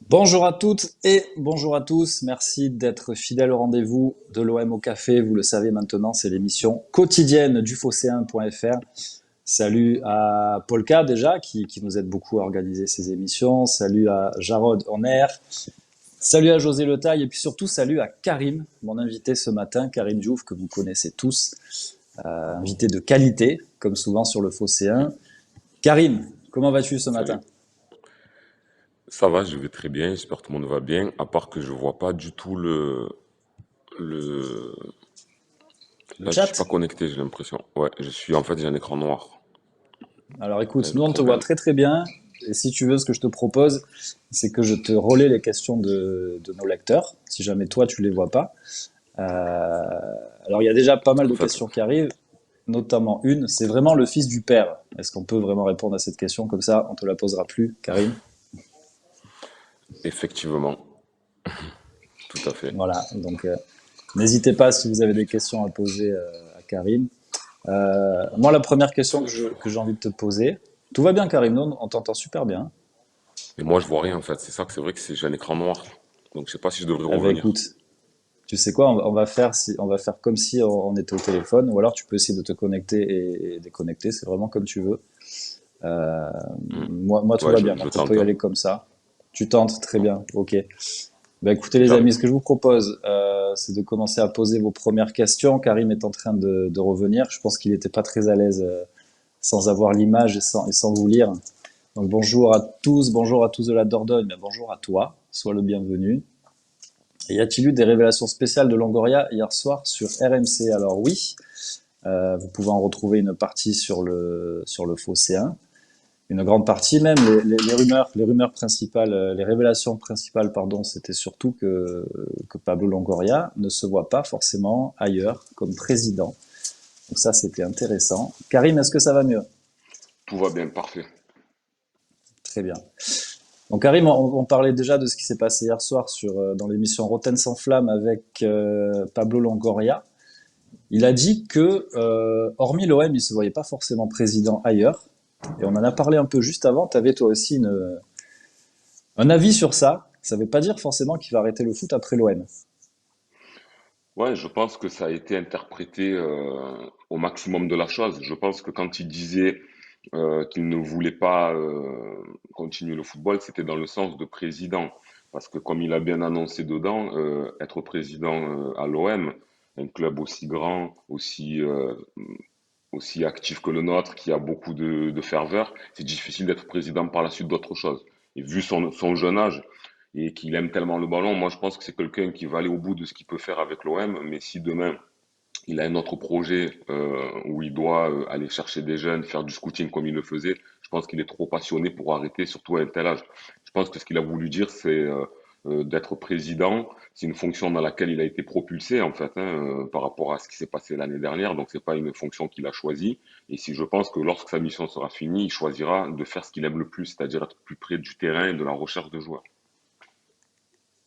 Bonjour à toutes et bonjour à tous. Merci d'être fidèles au rendez-vous de l'OM au café. Vous le savez maintenant, c'est l'émission quotidienne du phocéen.fr. Salut à Polka déjà, qui nous aide beaucoup à organiser ces émissions. Salut à Jarod Honner. Salut à José Letaille. Et puis surtout, salut à Karim, mon invité ce matin. Karim Diouf, que vous connaissez tous. Invité de qualité, comme souvent sur le phocéen. Karim, comment vas-tu ce matin? Salut. Ça va, je vais très bien, j'espère que tout le monde va bien, à part que je vois pas du tout le... Le Là, je suis pas chat? connecté, j'ai l'impression. Ouais, j'ai un écran noir. Alors C'est écoute, le nous on te voit problème. très très bien. Et si tu veux, ce que je te propose, c'est que je te relaie les questions de nos lecteurs, si jamais toi tu les vois pas. Euh, alors il y a déjà pas mal En de fait, questions qui arrivent, notamment une, c'est vraiment le fils du père. Est-ce qu'on peut vraiment répondre à cette question comme ça? On te la posera plus, Karim. effectivement, tout à fait. Voilà, donc n'hésitez pas si vous avez des questions à poser à Karim. Moi, la première question que j'ai envie de te poser, tout va bien Karim, non? On t'entend super bien. Et moi, je vois rien, en fait. C'est vrai que j'ai un écran noir. Donc, je sais pas si je devrais Ah bah revenir. écoute, tu sais quoi, on va faire comme si on était au téléphone, ou alors tu peux essayer de te connecter et déconnecter, c'est vraiment comme tu veux. Euh, Hmm. moi tout Ouais, va bien, je donc on peut tente, y hein. aller comme ça. Tu tentes, très bien, ok. Bah écoutez les amis, J'arrive. ce que je vous propose, c'est de commencer à poser vos premières questions. Karim est en train de revenir, je pense qu'il n'était pas très à l'aise sans avoir l'image et sans vous lire. Donc bonjour à tous de la Dordogne, mais bonjour à toi, sois le bienvenu. Et y a-t-il eu des révélations spéciales de Longoria hier soir sur RMC? Alors oui, vous pouvez en retrouver une partie sur le Phocéen, une grande partie même. Les rumeurs principales, les révélations principales, pardon, c'était surtout que Pablo Longoria ne se voit pas forcément ailleurs comme président. Donc ça, c'était intéressant. Karim, est-ce que ça va mieux? Tout va bien, parfait. Très bien. Donc Karim, on parlait déjà de ce qui s'est passé hier soir dans l'émission Rotten sans flamme avec Pablo Longoria. Il a dit que, hormis l'OM, il se voyait pas forcément président ailleurs. Et on en a parlé un peu juste avant. Tu avais toi aussi un avis sur ça. Ça veut pas dire forcément qu'il va arrêter le foot après l'OM. Ouais, je pense que ça a été interprété au maximum de la chose. Je pense que quand il disait qu'il ne voulait pas continuer le football, c'était dans le sens de président. Parce que comme il a bien annoncé dedans, être président à l'OM, un club aussi grand, aussi actif que le nôtre, qui a beaucoup de ferveur, c'est difficile d'être président par la suite d'autre chose. Et vu son jeune âge et qu'il aime tellement le ballon, moi je pense que c'est quelqu'un qui va aller au bout de ce qu'il peut faire avec l'OM, mais si demain il a un autre projet où il doit aller chercher des jeunes, faire du scouting comme il le faisait, je pense qu'il est trop passionné pour arrêter, surtout à un tel âge. Je pense que ce qu'il a voulu dire, c'est d'être président. C'est une fonction dans laquelle il a été propulsé en fait, par rapport à ce qui s'est passé l'année dernière. Donc c'est pas une fonction qu'il a choisie. Et si je pense que lorsque sa mission sera finie, il choisira de faire ce qu'il aime le plus, c'est-à-dire être plus près du terrain et de la recherche de joueurs.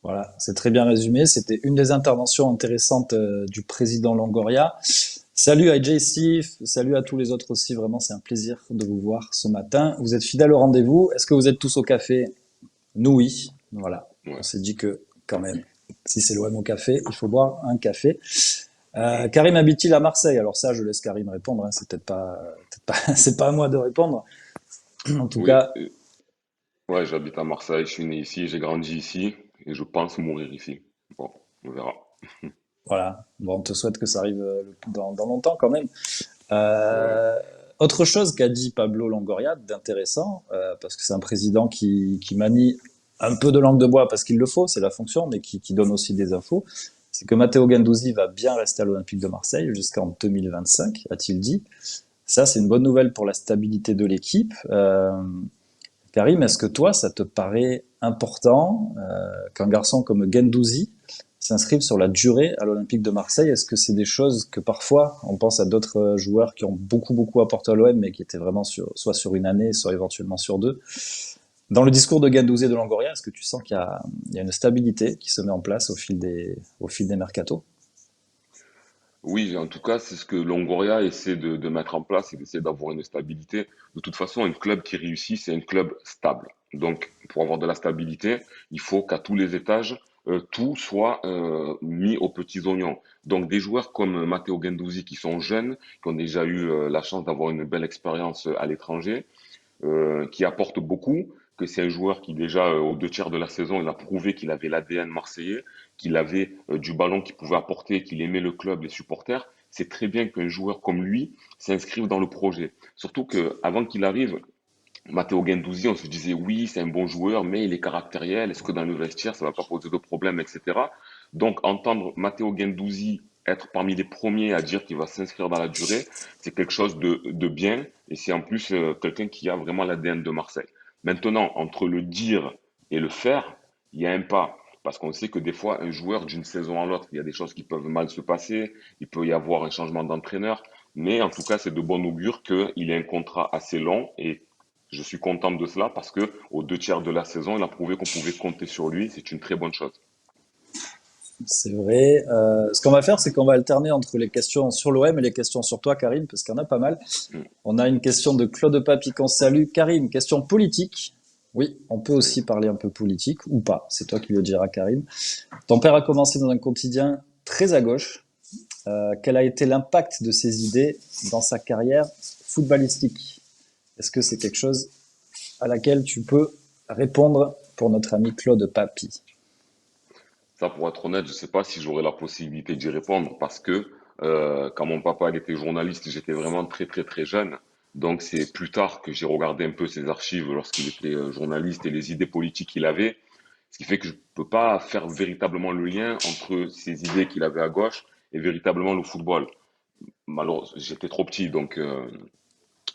Voilà, c'est très bien résumé. C'était une des interventions intéressantes du président Longoria. Salut à JC, salut à tous les autres aussi. Vraiment, c'est un plaisir de vous voir ce matin. Vous êtes fidèles au rendez-vous. Est-ce que vous êtes tous au café? Nous, oui. Voilà. On Ouais. s'est dit que, quand même, si c'est l'OM au café, il faut boire un café. Karim habite-t-il à Marseille? Alors ça, je laisse Karim répondre, hein. C'est peut-être pas, c'est pas à moi de répondre. En tout Oui, cas, ouais, j'habite à Marseille, je suis né ici, j'ai grandi ici et je pense mourir ici. Bon, on verra. voilà. Bon, on te souhaite que ça arrive dans longtemps quand même. Ouais. Euh, Autre chose qu'a dit Pablo Longoria d'intéressant, parce que c'est un président qui manie un peu de langue de bois parce qu'il le faut, c'est la fonction, mais qui donne aussi des infos, c'est que Matteo Guendouzi va bien rester à l'Olympique de Marseille jusqu'en 2025, a-t-il dit. Ça, c'est une bonne nouvelle pour la stabilité de l'équipe. Karim, est-ce que toi, ça te paraît important qu'un garçon comme Guendouzi s'inscrive sur la durée à l'Olympique de Marseille? Est-ce que c'est des choses que parfois, on pense à d'autres joueurs qui ont beaucoup apporté à l'OM, mais qui étaient vraiment soit sur une année, soit éventuellement sur deux? Dans le discours de Guendouzi et de Longoria, est-ce que tu sens qu'il y a une stabilité qui se met en place au fil des mercatos? Oui, en tout cas, c'est ce que Longoria essaie de mettre en place et d'essayer d'avoir une stabilité. De toute façon, un club qui réussit, c'est un club stable. Donc, pour avoir de la stabilité, il faut qu'à tous les étages, tout soit mis aux petits oignons. Donc, des joueurs comme Matteo Guendouzi qui sont jeunes, qui ont déjà eu la chance d'avoir une belle expérience à l'étranger, qui apporte beaucoup, que c'est un joueur qui déjà aux 2 tiers de la saison, il a prouvé qu'il avait l'ADN marseillais, qu'il avait du ballon qu'il pouvait apporter, qu'il aimait le club, les supporters. C'est très bien qu'un joueur comme lui s'inscrive dans le projet. Surtout que avant qu'il arrive, Matteo Guendouzi, on se disait oui, c'est un bon joueur, mais il est caractériel. Est-ce que dans le vestiaire, ça va pas poser de problème, etc. Donc, entendre Matteo Guendouzi être parmi les premiers à dire qu'il va s'inscrire dans la durée, c'est quelque chose de bien. Et c'est en plus quelqu'un qui a vraiment l'ADN de Marseille. Maintenant, entre le dire et le faire, il y a un pas. Parce qu'on sait que des fois, un joueur d'une saison à l'autre, il y a des choses qui peuvent mal se passer. Il peut y avoir un changement d'entraîneur. Mais en tout cas, c'est de bon augure qu'il ait un contrat assez long et je suis content de cela parce que aux 2 tiers de la saison, il a prouvé qu'on pouvait compter sur lui. C'est une très bonne chose. C'est vrai. Ce qu'on va faire, c'est qu'on va alterner entre les questions sur l'OM et les questions sur toi, Karim, parce qu'il y en a pas mal. Mm. On a une question de Claude Papy qu'on salue. Karim, question politique. Oui, on peut Oui. aussi parler un peu politique, ou pas. C'est toi qui le diras, Karim. Ton père a commencé dans un quotidien très à gauche. Quel a été l'impact de ses idées dans sa carrière footballistique? Est-ce que c'est quelque chose à laquelle tu peux répondre pour notre ami Claude Papy? Ça, pour être honnête, je ne sais pas si j'aurai la possibilité d'y répondre parce que quand mon papa il était journaliste, j'étais vraiment très très très jeune. Donc c'est plus tard que j'ai regardé un peu ses archives lorsqu'il était journaliste et les idées politiques qu'il avait. Ce qui fait que je ne peux pas faire véritablement le lien entre ces idées qu'il avait à gauche et véritablement le football. Malheureusement, j'étais trop petit, donc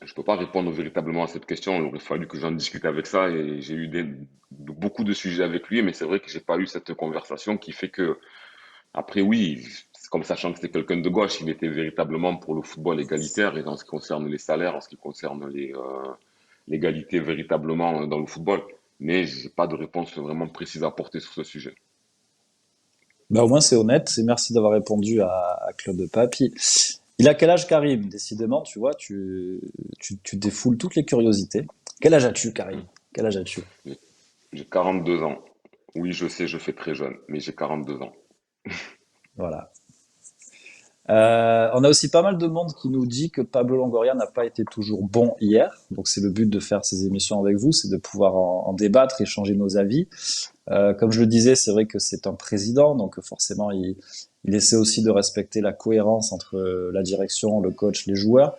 je peux pas répondre véritablement à cette question. Il aurait fallu que j'en discute avec ça et j'ai eu beaucoup de sujets avec lui, mais c'est vrai que j'ai pas eu cette conversation qui fait que, après, oui, c'est comme sachant que c'était quelqu'un de gauche, il était véritablement pour le football égalitaire et en ce qui concerne les salaires, en ce qui concerne l'égalité véritablement dans le football. Mais j'ai pas de réponse vraiment précise à apporter sur ce sujet. Bah, au moins, c'est honnête et merci d'avoir répondu à Claude Papy. Il a quel âge, Karim? Décidément, tu vois, tu défoules toutes les curiosités. Quel âge as-tu, Karim? Quel âge as-tu? J'ai j'ai 42 ans. Oui, je sais, je fais très jeune, mais j'ai 42 ans. Voilà. On a aussi pas mal de monde qui nous dit que Pablo Longoria n'a pas été toujours bon hier. Donc c'est le but de faire ces émissions avec vous, c'est de pouvoir en débattre, échanger nos avis. Comme je le disais, c'est vrai que c'est un président, donc forcément il essaie aussi de respecter la cohérence entre la direction, le coach, les joueurs.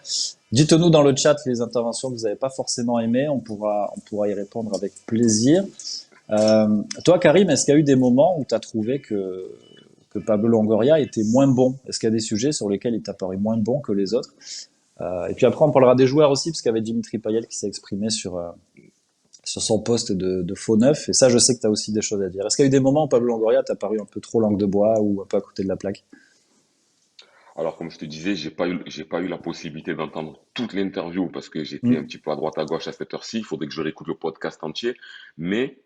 Dites-nous dans le chat les interventions que vous n'avez pas forcément aimées, on pourra y répondre avec plaisir. Toi, Karim, est-ce qu'il y a eu des moments où tu as trouvé que Pablo Longoria était moins bon? Est-ce qu'il y a des sujets sur lesquels il t'a paru moins bon que les autres? Et puis après, on parlera des joueurs aussi, parce qu'il y avait Dimitri Payet qui s'est exprimé sur son poste de faux neuf. Et ça, je sais que tu as aussi des choses à dire. Est-ce qu'il y a eu des moments où Pablo Longoria t'a paru un peu trop langue de bois ou un peu à côté de la plaque? Alors, comme je te disais, j'ai pas eu la possibilité d'entendre toute l'interview parce que j'étais un Hmm. petit peu à droite à gauche à cette heure-ci. Il faudrait que je réécoute le podcast entier. Mais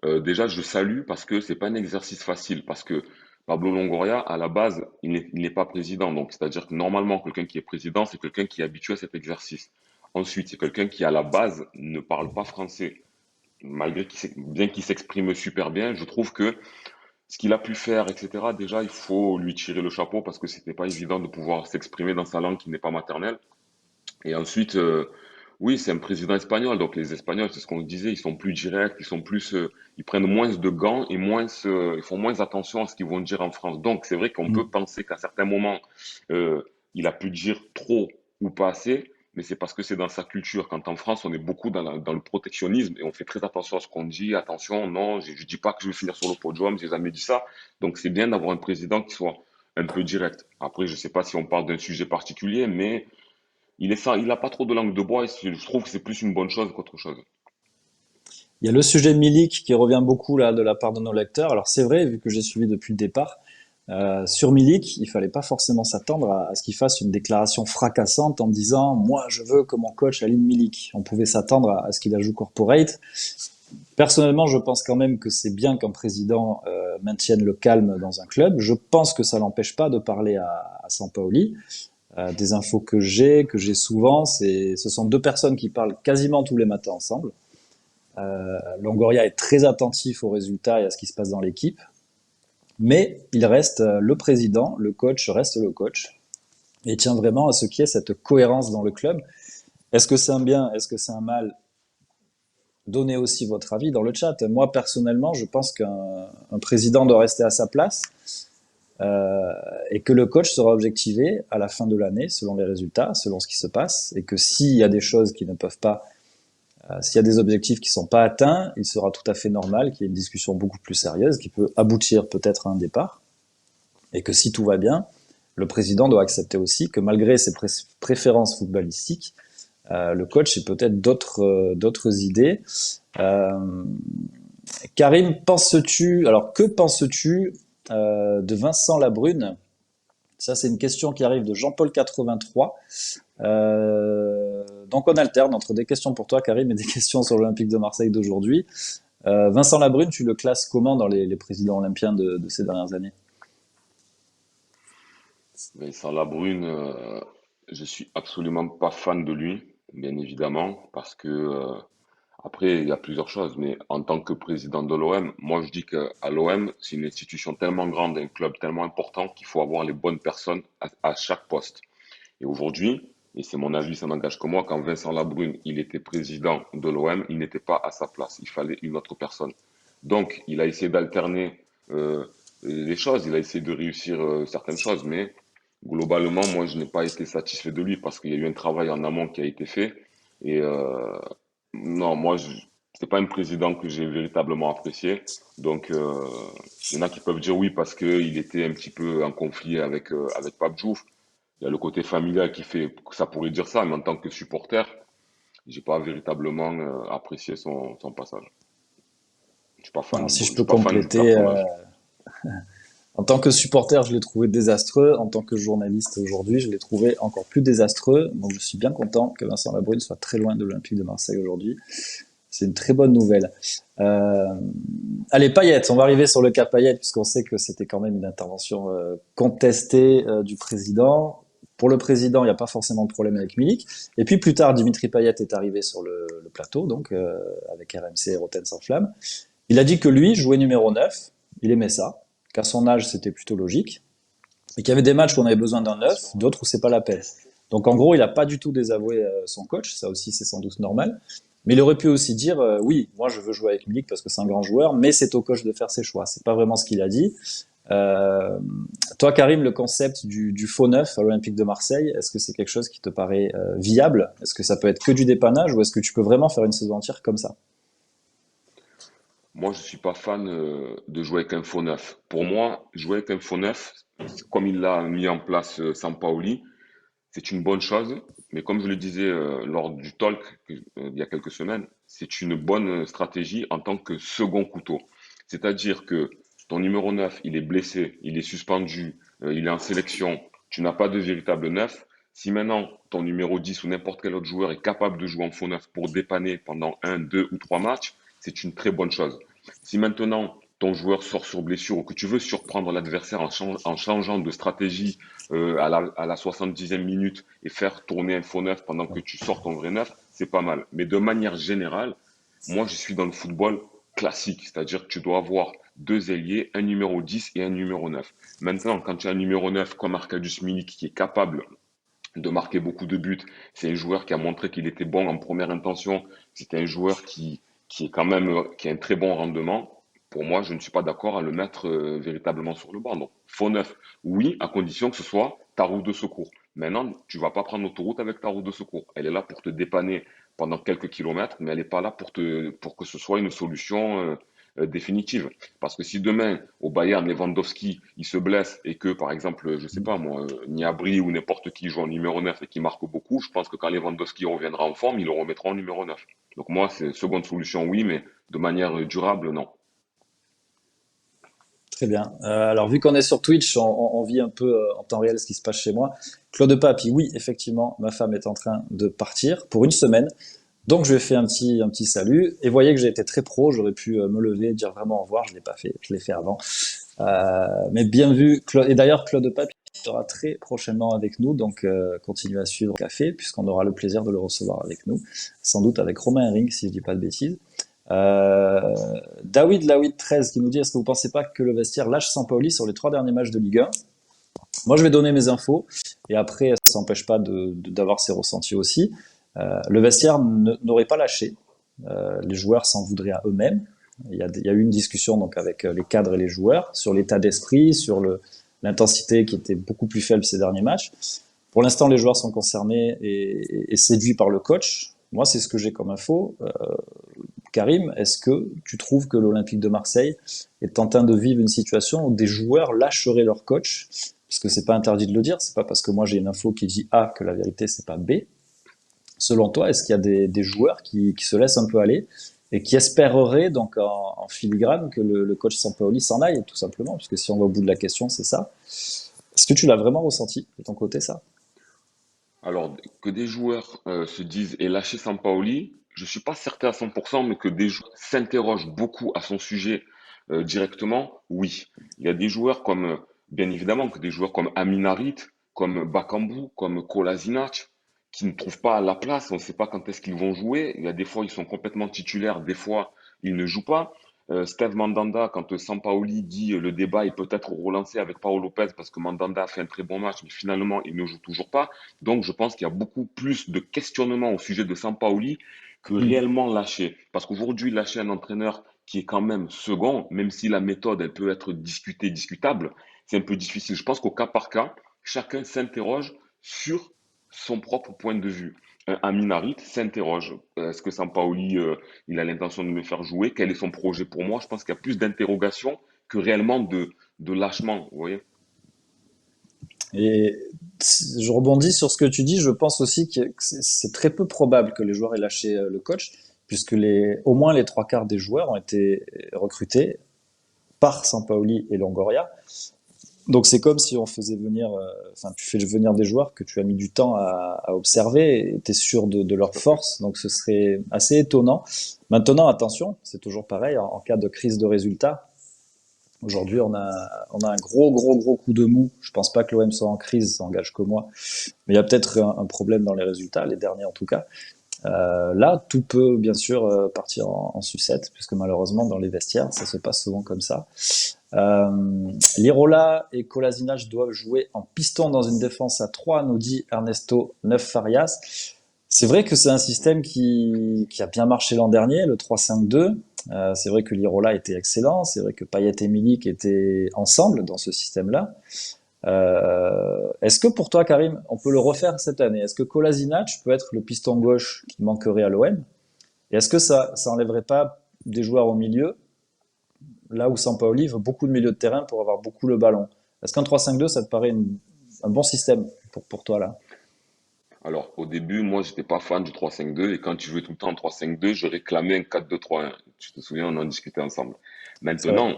déjà, je salue parce que c'est pas un exercice facile. Parce que Pablo Longoria, à la base, il n'est pas président. Donc, c'est-à-dire que normalement, quelqu'un qui est président, c'est quelqu'un qui est habitué à cet exercice. Ensuite, c'est quelqu'un qui, à la base, ne parle pas français. Bien qu'il s'exprime super bien, je trouve que ce qu'il a pu faire, etc., déjà, il faut lui tirer le chapeau parce que c'était pas évident de pouvoir s'exprimer dans sa langue qui n'est pas maternelle. Et ensuite, oui, c'est un président espagnol, donc les Espagnols, c'est ce qu'on disait, ils sont plus directs, ils prennent moins de gants et ils font moins attention à ce qu'ils vont dire en France. Donc, c'est vrai qu'on Hmm. peut penser qu'à certains moments, il a pu dire trop ou pas assez, mais c'est parce que c'est dans sa culture. Quand en France, on est beaucoup dans le protectionnisme et on fait très attention à ce qu'on dit. Attention, non, je dis pas que je vais finir sur le podium, j'ai jamais dit ça. Donc, c'est bien d'avoir un président qui soit un peu direct. Après, je sais pas si on parle d'un sujet particulier, mais il a pas trop de langue de bois et je trouve que c'est plus une bonne chose qu'autre chose. Il y a le sujet Milik qui revient beaucoup là de la part de nos lecteurs. Alors c'est vrai, vu que j'ai suivi depuis le départ, sur Milik, il fallait pas forcément s'attendre à ce qu'il fasse une déclaration fracassante en disant moi je veux que mon coach aligne Milik. On pouvait s'attendre à ce qu'il ajoute corporate. Personnellement, je pense quand même que c'est bien qu'un président maintienne le calme dans un club. Je pense que ça l'empêche pas de parler à Sampaoli. Des infos que j'ai souvent, ce sont deux personnes qui parlent quasiment tous les matins ensemble. Longoria est très attentif aux résultats et à ce qui se passe dans l'équipe, mais il reste le président, le coach reste le coach, et tient vraiment à ce qu'il y ait cette cohérence dans le club. Est-ce que c'est un bien, est-ce que c'est un mal? Donnez aussi votre avis dans le chat. Moi, personnellement, je pense qu'un président doit rester à sa place euh, et que le coach sera objectivé à la fin de l'année selon les résultats, selon ce qui se passe, et que s'il y a des choses qui ne peuvent pas, s'il y a des objectifs qui ne sont pas atteints, il sera tout à fait normal qu'il y ait une discussion beaucoup plus sérieuse qui peut aboutir peut-être à un départ, et que si tout va bien, le président doit accepter aussi que malgré ses préférences footballistiques, le coach ait peut-être d'autres idées. Euh, Karim, que penses-tu de Vincent Labrune? Ça, c'est une question qui arrive de Jean-Paul 83. Donc, on alterne entre des questions pour toi, Karim, et des questions sur l'Olympique de Marseille d'aujourd'hui. Vincent Labrune, tu le classes comment dans les présidents olympiens de ces dernières années? Mais sans la Brune, je suis absolument pas fan de lui, bien évidemment, parce que après, il y a plusieurs choses, mais en tant que président de l'OM, moi je dis qu'à l'OM, c'est une institution tellement grande, un club tellement important qu'il faut avoir les bonnes personnes à chaque poste. Et aujourd'hui, et c'est mon avis, ça n'engage que moi, quand Vincent Labrune, il était président de l'OM, il n'était pas à sa place, il fallait une autre personne. Donc, il a essayé d'alterner les choses, il a essayé de réussir certaines choses, mais globalement, moi, je n'ai pas été satisfait de lui parce qu'il y a eu un travail en amont qui a été fait. Et non, c'est pas un président que j'ai véritablement apprécié. Donc, il y en a qui peuvent dire oui parce qu'il était un petit peu en conflit avec Pape Diouf. Il y a le côté familial qui fait que ça pourrait dire ça, mais en tant que supporter, j'ai pas véritablement apprécié son passage. Alors, si Je je peux suis pas fan du compléter, personnage. en tant que supporter, je l'ai trouvé désastreux. En tant que journaliste aujourd'hui, je l'ai trouvé encore plus désastreux. Donc, je suis bien content que Vincent Labrune soit très loin de l'Olympique de Marseille aujourd'hui. C'est une très bonne nouvelle. Euh, Allez, Payet, on va arriver sur le cas Payet, puisqu'on sait que c'était quand même une intervention contestée du président. Pour le président, il n'y a pas forcément de problème avec Milik. Et puis plus tard, Dimitri Payet est arrivé sur le plateau, donc avec RMC et Rotten sans flamme. Il a dit que lui, jouer numéro 9, il aimait ça, qu'à son âge, c'était plutôt logique, et qu'il y avait des matchs où on avait besoin d'un 9, d'autres où c'est pas la peine. Donc en gros, il n'a pas du tout désavoué son coach, ça aussi c'est sans doute normal. Mais il aurait pu aussi dire oui, moi je veux jouer avec Milik parce que c'est un grand joueur, mais c'est au coach de faire ses choix. C'est pas vraiment ce qu'il a dit. Euh, Toi, Karim, le concept du faux neuf à l'Olympique de Marseille, est-ce que c'est quelque chose qui te paraît viable? Est-ce que ça peut être que du dépannage ou est-ce que tu peux vraiment faire une saison entière comme ça? Moi, je suis pas fan de jouer avec un faux neuf. Pour moi, jouer avec un faux neuf, comme il l'a mis en place Sampaoli, c'est une bonne chose. Mais comme je le disais lors du talk il y a quelques semaines, c'est une bonne stratégie en tant que second couteau. C'est-à-dire que ton numéro 9, il est blessé, il est suspendu, il est en sélection, tu n'as pas de véritable neuf. Si maintenant ton numéro 10 ou n'importe quel autre joueur est capable de jouer en faux neuf pour dépanner pendant un, deux ou trois matchs, c'est une très bonne chose. Si maintenant ton joueur sort sur blessure ou que tu veux surprendre l'adversaire en changeant de stratégie à la 70e minute et faire tourner un faux neuf pendant que tu sors ton vrai neuf, c'est pas mal. Mais de manière générale, moi je suis dans le football classique, c'est-à-dire que tu dois avoir deux ailiers, un numéro 10 et un numéro 9. Maintenant, quand tu as un numéro 9 comme Arkadiusz Milik qui est capable de marquer beaucoup de buts, c'est un joueur qui a montré qu'il était bon en première intention, c'est un joueur qui est quand même qui a un très bon rendement. Pour moi, je ne suis pas d'accord à le mettre véritablement sur le banc. Donc, faux neuf, oui, à condition que ce soit ta roue de secours. Maintenant, tu vas pas prendre l'autoroute avec ta roue de secours. Elle est là pour te dépanner pendant quelques kilomètres, mais elle n'est pas là pour que ce soit une solution définitive. Parce que si demain, au Bayern, Lewandowski, il se blesse et que, par exemple, je sais pas moi, Niabri ou n'importe qui joue en numéro 9 et qui marque beaucoup, je pense que quand Lewandowski reviendra en forme, ils le remettront en numéro 9. Donc moi, c'est seconde solution, oui, mais de manière durable, non. Très bien. Alors, vu qu'on est sur Twitch, on vit un peu en temps réel ce qui se passe chez moi. Claude Papy, oui, effectivement, ma femme est en train de partir pour une semaine. Donc, je lui ai fait un petit salut. Et voyez que j'ai été très pro. J'aurais pu me lever, dire vraiment au revoir. Je l'ai pas fait. Je l'ai fait avant. Mais bien vu. Et d'ailleurs, Claude Papy sera très prochainement avec nous. Donc, continuez à suivre le café, puisqu'on aura le plaisir de le recevoir avec nous. Sans doute avec Romain Ring, si je dis pas de bêtises. Euh, Lawid 13 qui nous dit, est-ce que vous pensez pas que le vestiaire lâche Sampaoli sur les 3 derniers matchs de Ligue 1? Moi, je vais donner mes infos et après, ça n'empêche pas d'avoir ses ressentis aussi. Le vestiaire n'aurait pas lâché. Les joueurs s'en voudraient à eux-mêmes. Il y a eu une discussion donc avec les cadres et les joueurs sur l'état d'esprit, sur l'intensité qui était beaucoup plus faible ces derniers matchs. Pour l'instant, les joueurs sont concernés et séduits par le coach. Moi, c'est ce que j'ai comme info. Karim, est-ce que tu trouves que l'Olympique de Marseille est en train de vivre une situation où des joueurs lâcheraient leur coach? Parce que c'est pas interdit de le dire, c'est pas parce que moi j'ai une info qui dit A que la vérité c'est pas B. Selon toi, est-ce qu'il y a des joueurs qui se laissent un peu aller et qui espéreraient donc en filigrane que le coach Sampaoli s'en aille, tout simplement, parce que si on va au bout de la question, c'est ça. Est-ce que tu l'as vraiment ressenti de ton côté, ça? Alors, que des joueurs se disent et lâcher Sampaoli, je suis pas certain à 100%, mais que des joueurs s'interrogent beaucoup à son sujet directement, oui. Il y a des joueurs comme, bien évidemment, que des joueurs comme Amin Harit, comme Bakambu, comme Kolasinac, qui ne trouvent pas la place, on ne sait pas quand est-ce qu'ils vont jouer. Il y a des fois, ils sont complètement titulaires, des fois, ils ne jouent pas. Steve Mandanda, quand Sampaoli dit le débat est peut-être relancé avec Paolo Lopez parce que Mandanda a fait un très bon match, mais finalement, il ne joue toujours pas. Donc, je pense qu'il y a beaucoup plus de questionnements au sujet de Sampaoli que Hmm. réellement lâcher. Parce qu'aujourd'hui, lâcher un entraîneur qui est quand même second, même si la méthode, elle peut être discutée, discutable, c'est un peu difficile. Je pense qu'au cas par cas, chacun s'interroge sur son propre point de vue. Amin Harit s'interroge. Est-ce que Sampaoli, il a l'intention de me faire jouer? Quel est son projet pour moi? Je pense qu'il y a plus d'interrogations que réellement de lâchement, vous voyez? Et je rebondis sur ce que tu dis. Je pense aussi que c'est très peu probable que les joueurs aient lâché le coach, puisque au moins les 3 quarts des joueurs ont été recrutés par Sampaoli et Longoria. Donc c'est comme si on faisait venir, enfin tu fais venir des joueurs que tu as mis du temps à observer et tu es sûr de leur Tout à fait. force. Donc ce serait assez étonnant. Maintenant, attention, c'est toujours pareil, en cas de crise de résultats, aujourd'hui on a un gros coup de mou. Je pense pas que l'OM soit en crise, ça engage que moi. Mais il y a peut-être un problème dans les résultats, les derniers en tout cas. Là, tout peut bien sûr partir en sucette, puisque malheureusement dans les vestiaires, ça se passe souvent comme ça. Lirola et Kolasinac doivent jouer en piston dans une défense à 3, nous dit Ernesto Neuf Farias. C'est vrai que c'est un système qui a bien marché l'an dernier, le 3-5-2. C'est vrai que Lirola était excellent, c'est vrai que Payet et Milik étaient ensemble dans ce système-là. Est-ce que pour toi, Karim, on peut le refaire cette année? Est-ce que Kolasinac peut être le piston gauche qui manquerait à l'OM? Et est-ce que ça enlèverait pas des joueurs au milieu, là où Sampaoli veut beaucoup de milieu de terrain pour avoir beaucoup le ballon? Est-ce qu'un 3-5-2, ça te paraît un bon système pour toi là? Alors, au début, moi, j'étais pas fan du 3-5-2 et quand tu jouais tout le temps en 3-5-2, je réclamais un 4-2-3-1. Tu te souviens, on en discutait ensemble. C'est vrai. Maintenant,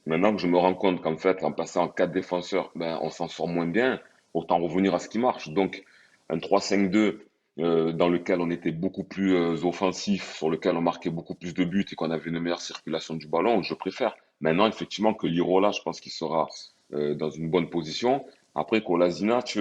maintenant que je me rends compte qu'en fait, en passant en 4 défenseurs, ben, on s'en sort moins bien, autant revenir à ce qui marche. Donc, un 3-5-2 dans lequel on était beaucoup plus offensif, sur lequel on marquait beaucoup plus de buts et qu'on avait une meilleure circulation du ballon, je préfère. Maintenant, effectivement, que Lirola, je pense qu'il sera dans une bonne position. Après, Kolasinac,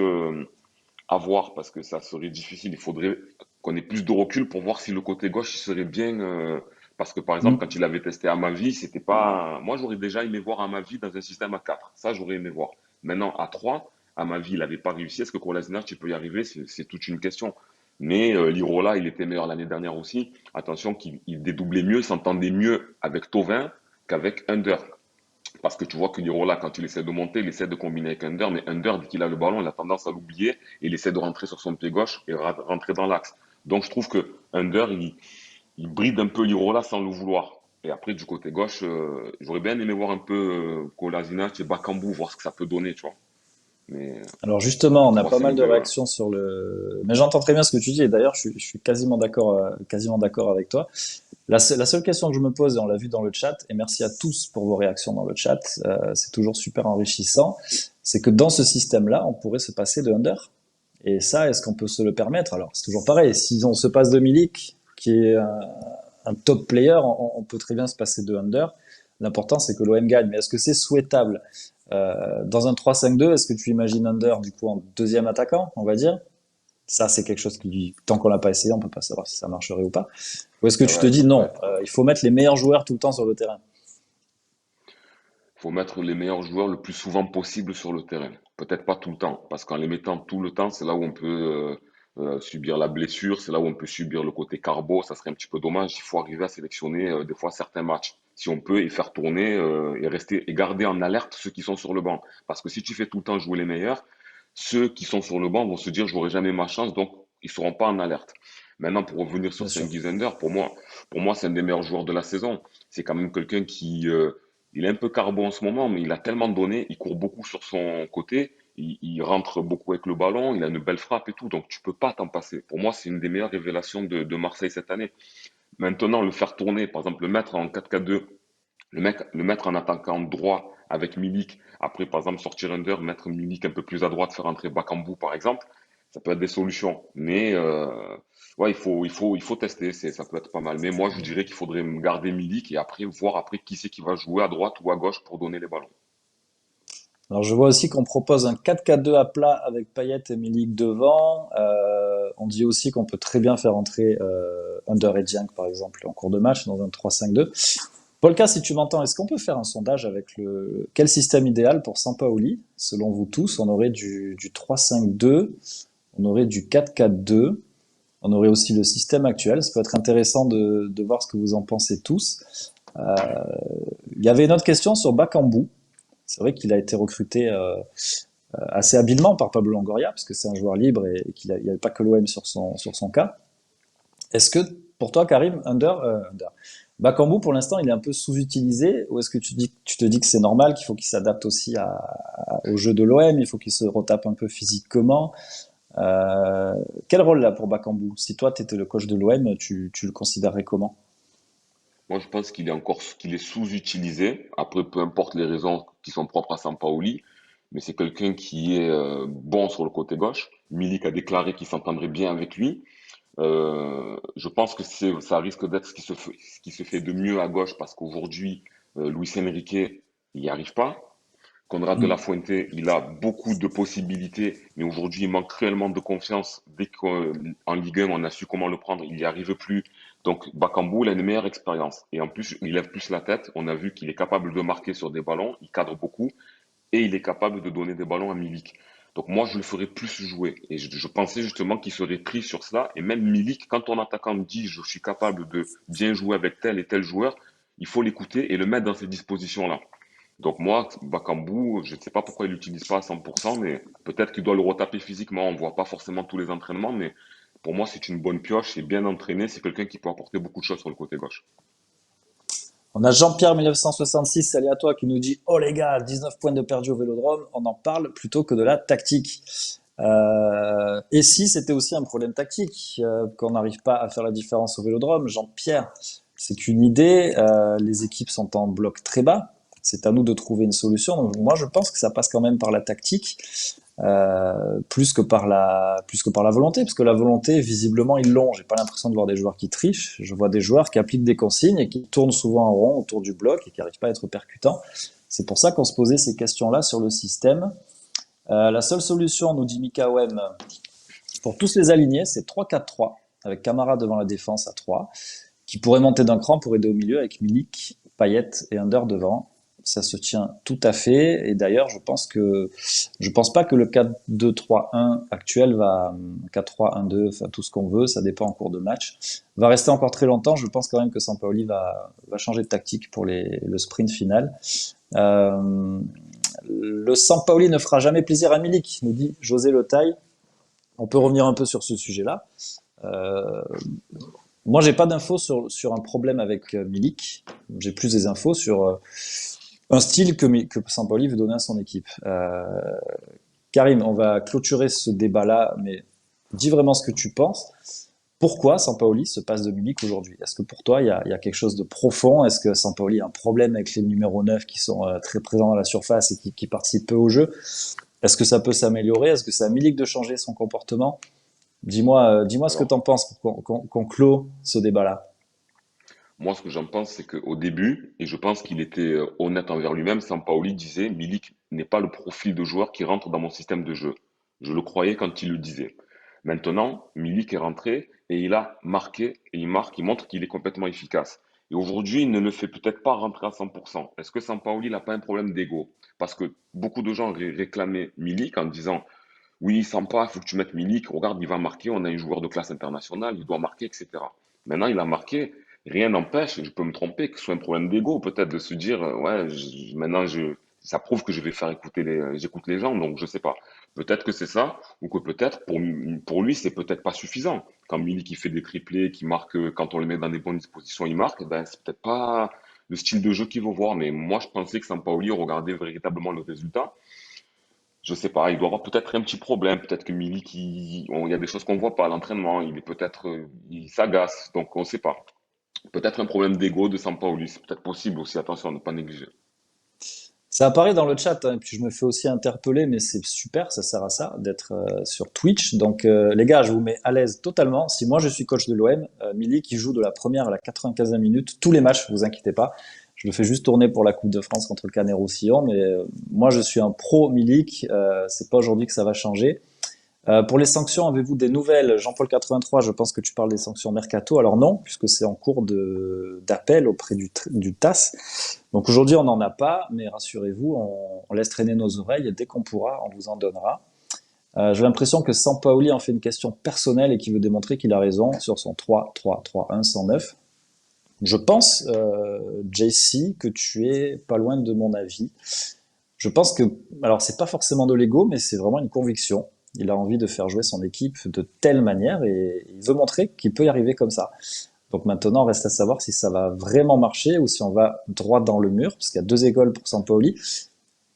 à voir parce que ça serait difficile. Il faudrait qu'on ait plus de recul pour voir si le côté gauche il serait bien. Parce que par exemple, Mm. quand il avait testé à Amavi, c'était pas. Moi, j'aurais déjà aimé voir Amavi dans un système à 4. Ça, j'aurais aimé voir. Maintenant, à 3, Amavi, il n'avait pas réussi. Est-ce que Kolasinac, tu peux y arriver? C'est toute une question. Mais Lirola, il était meilleur l'année dernière aussi. Attention qu'il dédoublait mieux, s'entendait mieux avec Thauvin qu'avec Under. Parce que tu vois que Lirola, quand il essaie de monter, il essaie de combiner avec Under, mais Under, dès qu'il a le ballon, il a tendance à l'oublier et il essaie de rentrer sur son pied gauche et rentrer dans l'axe. Donc je trouve que Under, il bride un peu Lirola sans le vouloir. Et après, du côté gauche, j'aurais bien aimé voir un peu Kolasinac et Bakambu, voir ce que ça peut donner, tu vois. Mais Alors justement, on a pas mal de 3-5-2, ouais. réactions sur le. Mais j'entends très bien ce que tu dis et d'ailleurs, je suis quasiment d'accord avec toi. La seule question que je me pose, et on l'a vu dans le chat, et merci à tous pour vos réactions dans le chat, c'est toujours super enrichissant, c'est que dans ce système-là, on pourrait se passer de under. Et ça, est-ce qu'on peut se le permettre? Alors, c'est toujours pareil. Si on se passe de Milik, qui est un top player, on peut très bien se passer de under. L'important, c'est que l'OM gagne. Mais est-ce que c'est souhaitable? Dans un 3-5-2, est-ce que tu imagines under, du coup, en deuxième attaquant, on va dire? Ça, c'est quelque chose qui, tant qu'on l'a pas essayé, on peut pas savoir si ça marcherait ou pas. Ou est-ce que C'est tu te vrai, dis ça peut non, être. il faut mettre les meilleurs joueurs tout le temps sur le terrain? Faut mettre les meilleurs joueurs le plus souvent possible sur le terrain. Peut-être pas tout le temps, parce qu'en les mettant tout le temps, c'est là où on peut subir la blessure, c'est là où on peut subir le côté carbo. Ça serait un petit peu dommage. Il faut arriver à sélectionner des fois certains matchs, si on peut, et faire tourner et rester et garder en alerte ceux qui sont sur le banc. Parce que si tu fais tout le temps jouer les meilleurs, ceux qui sont sur le banc vont se dire je n'aurai jamais ma chance, donc ils seront pas en alerte. Maintenant, pour revenir Bien sur sûr. Cengiz Zender, pour moi, c'est un des meilleurs joueurs de la saison. C'est quand même quelqu'un qui il est un peu carbo en ce moment, mais il a tellement donné, il court beaucoup sur son côté, il rentre beaucoup avec le ballon, il a une belle frappe et tout, donc tu peux pas t'en passer. Pour moi, c'est une des meilleures révélations de Marseille cette année. Maintenant, le faire tourner, par exemple, le mettre en 4-4-2, le mettre en attaquant droit avec Milik, après, par exemple, sortir under, mettre Milik un peu plus à droite, faire entrer Bakambu, par exemple, ça peut être des solutions. Mais ouais, il faut tester, ça peut être pas mal. Mais moi, je dirais qu'il faudrait garder Milik et après voir après qui c'est qui va jouer à droite ou à gauche pour donner les ballons. Alors je vois aussi qu'on propose un 4-4-2 à plat avec Payet et Milik devant. On dit aussi qu'on peut très bien faire entrer Under et Dieng par exemple en cours de match dans un 3-5-2. Polka, si tu m'entends, est-ce qu'on peut faire un sondage avec le quel système idéal pour Sampaoli? Selon vous tous, on aurait du 3-5-2, on aurait du 4-4-2, on aurait aussi le système actuel. Ça peut être intéressant de voir ce que vous en pensez tous. Euh, il y avait une autre question sur Bakambu. C'est vrai qu'il a été recruté assez habilement par Pablo Longoria, parce que c'est un joueur libre et qu'il n'y avait pas que l'OM sur son cas. Est-ce que pour toi, Karim, Bakambu, pour l'instant, il est un peu sous-utilisé, ou est-ce que tu te dis que c'est normal, qu'il faut qu'il s'adapte aussi au jeu de l'OM, il faut qu'il se retape un peu physiquement? Quel rôle là pour Bakambu? Si toi, tu étais le coach de l'OM, tu le considérerais comment? Moi, je pense qu'il est sous-utilisé. Après, peu importe les raisons qui sont propres à Sampaoli, mais c'est quelqu'un qui est bon sur le côté gauche. Milik a déclaré qu'il s'entendrait bien avec lui. Je pense que ça risque d'être ce qui se fait de mieux à gauche parce qu'aujourd'hui, Luis Enrique, il n'y arrive pas. Conrad de la Hmm. Fuente, il a beaucoup de possibilités, mais aujourd'hui, il manque cruellement de confiance. Dès qu'en Ligue 1, on a su comment le prendre, il n'y arrive plus. Donc, Bakambu, il a une meilleure expérience. Et en plus, il lève plus la tête. On a vu qu'il est capable de marquer sur des ballons, il cadre beaucoup, et il est capable de donner des ballons à Milik. Donc moi, je le ferais plus jouer. Et je pensais justement qu'il serait pris sur cela. Et même Milik, quand ton attaquant dit je suis capable de bien jouer avec tel et tel joueur, il faut l'écouter et le mettre dans ces dispositions-là. Donc moi, Bakambu, je ne sais pas pourquoi il l'utilise pas à 100%, mais peut-être qu'il doit le retaper physiquement. On voit pas forcément tous les entraînements, mais pour moi, c'est une bonne pioche. C'est bien entraîné. C'est quelqu'un qui peut apporter beaucoup de choses sur le côté gauche. On a Jean-Pierre 1966, salut à toi, qui nous dit: Oh les gars, 19 points de perdu au Vélodrome, on en parle plutôt que de la tactique. Et si c'était aussi un problème tactique, qu'on n'arrive pas à faire la différence au Vélodrome, Jean-Pierre, c'est qu'une idée, les équipes sont en bloc très bas, c'est à nous de trouver une solution. Donc moi je pense que ça passe quand même par la tactique, plus que par la volonté, parce que la volonté, visiblement, ils l'ont. J'ai pas l'impression de voir des joueurs qui trichent. Je vois des joueurs qui appliquent des consignes et qui tournent souvent en rond autour du bloc et qui n'arrivent pas à être percutants. C'est pour ça qu'on se posait ces questions-là sur le système. La seule solution, nous dit Mika Wem, pour tous les alignés, c'est 3-4-3, avec Camara devant la défense à 3, qui pourrait monter d'un cran pour aider au milieu avec Milik, Payet et Under devant. Ça se tient tout à fait. Et d'ailleurs, je pense pas que le 4-2-3-1 actuel va 4-3-1-2, enfin tout ce qu'on veut, ça dépend en cours de match, va rester encore très longtemps. Je pense quand même que Sampaoli va changer de tactique pour le sprint final. Euh, le Sampaoli ne fera jamais plaisir à Milik, nous dit José Le Taille. On peut revenir un peu sur ce sujet-là. Euh, Moi, j'ai pas d'infos sur un problème avec Milik. J'ai plus des infos sur un style que Sampaoli veut donner à son équipe. Karim, on va clôturer ce débat-là, mais dis vraiment ce que tu penses. Pourquoi Sampaoli se passe de Milik aujourd'hui? Est-ce que pour toi, il y a quelque chose de profond? Est-ce que Sampaoli a un problème avec les numéros 9 qui sont très présents dans la surface et qui participent peu au jeu? Est-ce que ça peut s'améliorer? Est-ce que c'est à Milik de changer son comportement? Dis-moi ce que tu en Alors, penses pour qu'on clôt ce débat-là. moi, ce que j'en pense, c'est qu'au début, et je pense qu'il était honnête envers lui-même, Sampaoli disait, Milik n'est pas le profil de joueur qui rentre dans mon système de jeu. Je le croyais quand il le disait. Maintenant, Milik est rentré et il a marqué, et il marque, il montre qu'il est complètement efficace. Et aujourd'hui, il ne le fait peut-être pas rentrer à 100%. Est-ce que Sampaoli n'a pas un problème d'ego? Parce que beaucoup de gens réclamaient Milik en disant, oui, Sampa, il faut que tu mettes Milik, regarde, il va marquer, on a un joueur de classe internationale, il doit marquer, etc. Maintenant, il a marqué, rien n'empêche, je peux me tromper, que ce soit un problème d'ego, peut-être de se dire, ouais, maintenant, ça prouve que je vais faire écouter j'écoute les gens, donc je sais pas. Peut-être que c'est ça, ou que peut-être, pour lui, c'est peut-être pas suffisant. Quand Milik, il fait des triplés, qui marque, quand on le met dans des bonnes dispositions, il marque, ben, c'est peut-être pas le style de jeu qu'il veut voir, mais moi, je pensais que Sampaoli regardait véritablement le résultat. Je sais pas, il doit avoir peut-être un petit problème. Peut-être que Milik, il y a des choses qu'on voit pas à l'entraînement. Il est peut-être, il s'agace. Donc, on sait pas. Peut-être un problème d'ego de Sampaoli. C'est peut-être possible aussi. Attention à ne pas négliger. Ça apparaît dans le chat, hein, et puis je me fais aussi interpeller, mais c'est super, ça sert à ça, d'être sur Twitch. Donc les gars, je vous mets à l'aise totalement. Si moi je suis coach de l'OM, Milik qui joue de la première à la 95e minute, tous les matchs, vous inquiétez pas. Je le fais juste tourner pour la Coupe de France contre le Canet-Roussillon, mais moi je suis un pro Milik, c'est pas aujourd'hui que ça va changer. Pour les sanctions, avez-vous des nouvelles? Jean-Paul 83, je pense que tu parles des sanctions Mercato. Alors non, puisque c'est en cours d'appel auprès du TAS. Donc aujourd'hui, on n'en a pas, mais rassurez-vous, on laisse traîner nos oreilles et dès qu'on pourra, on vous en donnera. J'ai l'impression que Sampaoli en fait une question personnelle et qu'il veut démontrer qu'il a raison sur son 3-3-3-1 109. Je pense, JC, que tu es pas loin de mon avis. Je pense que, alors c'est pas forcément de l'ego, mais c'est vraiment une conviction. Il a envie de faire jouer son équipe de telle manière et il veut montrer qu'il peut y arriver comme ça. Donc maintenant, reste à savoir si ça va vraiment marcher ou si on va droit dans le mur, parce qu'il y a deux écoles pour Sampaoli.